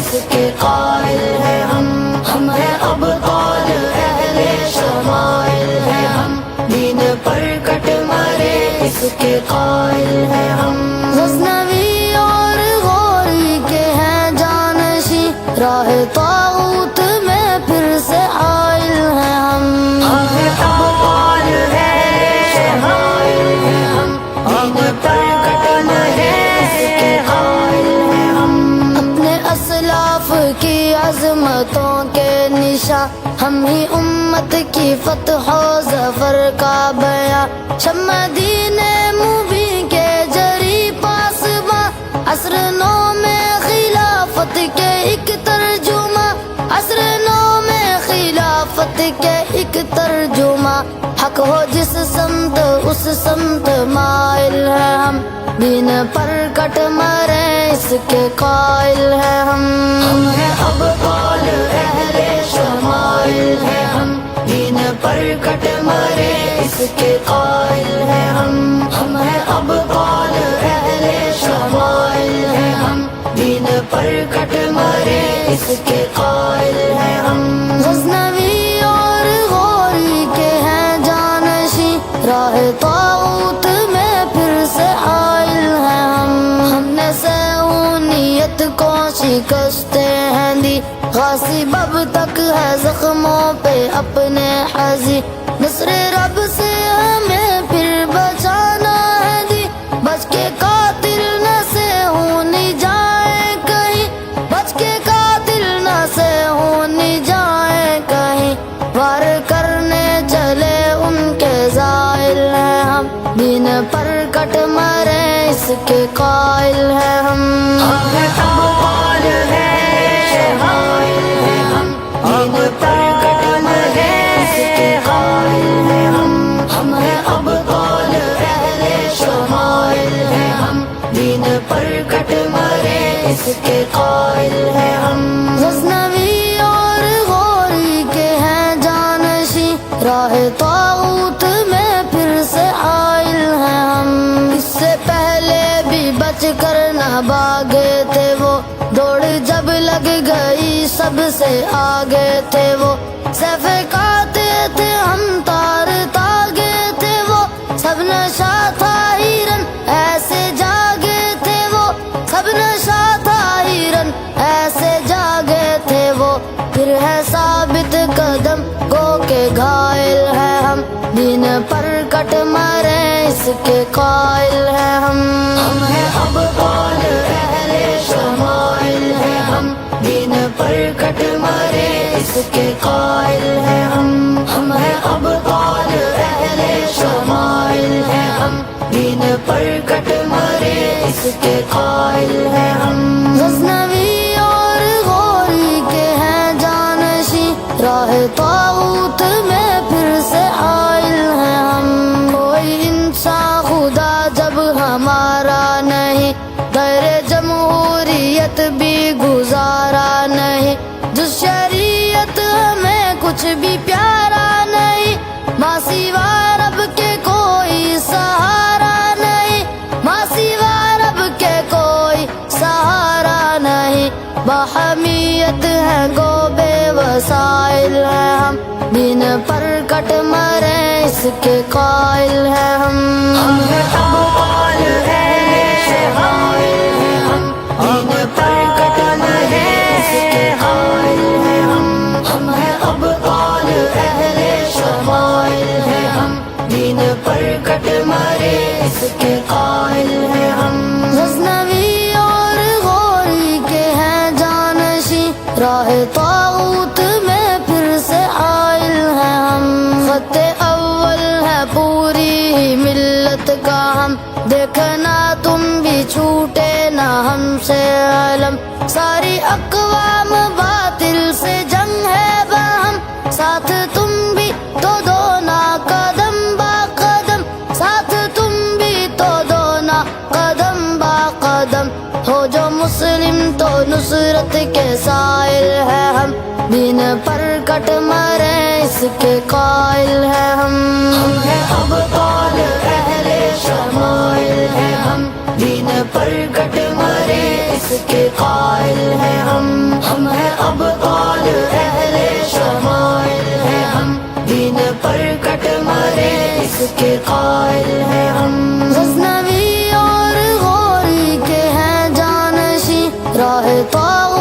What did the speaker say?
اس کے قائل ہیں ہم ہیں ابطال اہل شمائل ہیں ہم، دین پر کٹ مرے اس کے قائل ہیں ہم۔ غزنوی اور غوری کے ہیں جانشی، راہ طاغوت میں پھر سے حائل ہیں ہم ہیں ابطال اہل شمائل ہیں ہم، دین پر کٹ مرے اس کے قائل ہیں ہم۔ اپنے اسلاف کی عظمتوں کے نشاں، ہم ہی امت کی فتح و ظفر کا بیان، شمع دین مبین کے جری پاسباں، عصر نو میں خلافت کے ایک ترجمہ، عصر نو میں خلافت کے ایک ترجمہ، حق ہو جس سمت اس سمت مائل ہیں ہم، دین پر کٹ مرے اس کے قائل ہیں ہم ہیں ابطال اہل شمائل ہیں ہم، دین پر کٹ مرے اس کے قائل ہیں ہم ہیں ابطال اہل شمائل ہیں ہم، دین پر کٹ مرے اس کے قائل ہیں ہم۔ غزنوی اور غوری کے ہیں جانشی، راہ طاغوت میں پھر سے حائل ہیں ہم نے سہونیت کو شکستیں ہیں دی، غاصب اب تک ہے زخموں پہ اپنے حاضی، نصر رب سے ہمیں پھر بچانا ہے دی، بچ کے قاتل نہ سے ہونی جائے کہیں، بچ کے قاتل نہ سے ہونی جائے کہیں، وار کرنے چلے ان کے زائل ہیں ہم، دین پر کٹ مرے اس کے قائل ہیں ہم ہیں ابطال اہل شمائل ہیں ہم، دین پر کٹ مرے اس کے قائل ہیں ہم ہیں ابطال اہل شمائل ہیں ہم، دین پر کٹ مرے اس کے قائل ہیں ہم۔ غزنوی اور غوری کے ہیں جانشی، راہ طاغوت میں پھر سے حائل ہیں ہم، اس سے پہلے بھی بچ کر نہ بھاگے تھے وہ، دوڑ جب لگ گئی سب سے آگے تھے وہ، سیف کاتے تھے ہم تار تاگے تھے وہ، سب نشا تھا ہیرن ایسے جاگے تھے وہ، سب نشا تھا ہیرن ایسے جاگے تھے وہ، پھر ہے ثابت قدم گو کے گھائل ہیں ہم، دین پر کٹ مرے اس کے قائل ہیں ہم ہیں ابطال اہل شمائل ہیں ہم، دین پر کٹ مرے اس کے قائل ہیں ہم ہیں ابطال اہل شمائل ہیں ہم، دین پر کٹ مرے اس کے قائل ہیں ہم۔ غزنوی اور غوری کے ہیں جانشی، راہ طاغوت میں پھر سے حائل ہیں ہم، کوئی انسان خدا جب ہمارا نہیں، غیر جمہوریت بھی گزارا نہیں، جس شریعت ہمیں کچھ بھی پیارا نہیں، ماں سوا رب کے کوئی سہارا نہیں، ماں سوا رب کے کوئی سہارا نہیں، باحمیت ہے گو بے وسائل ہیں ہم، دین پر کٹ مرے اس کے قائل ہیں ہم ہیں ابطال اہل شمائل ہیں ہم، دین پر کٹ مرے اس کے قائل ہیں ہم ہیں ابطال اہل شمائل ہیں ہم، دین پر کٹ مرے اس کے قائل ہیں ہم۔ غزنوی اور غوری کے ہیں جانشی، راہ طاغوت میں پھر سے حائل ہیں ہم، خط اول ہے پوری ہی ملت کا ہم، دیکھنا تم بھی چھوٹے نہ ہم سے علم، ساری اقوام باطل سے جنگ ہے باہم، ساتھ تم بھی تو دونا قدم با قدم، ساتھ تم بھی تو دونا قدم با قدم، ہو جو مسلم تو نصرت کے سائل ہے ہم، دین پر کٹ مرے اس کے قائل ہیں ہم ہیں ابطال اہل شمائل ہیں ہم، دین پر کٹ مرے اس کے قائل ہیں ہم راہ طاغوت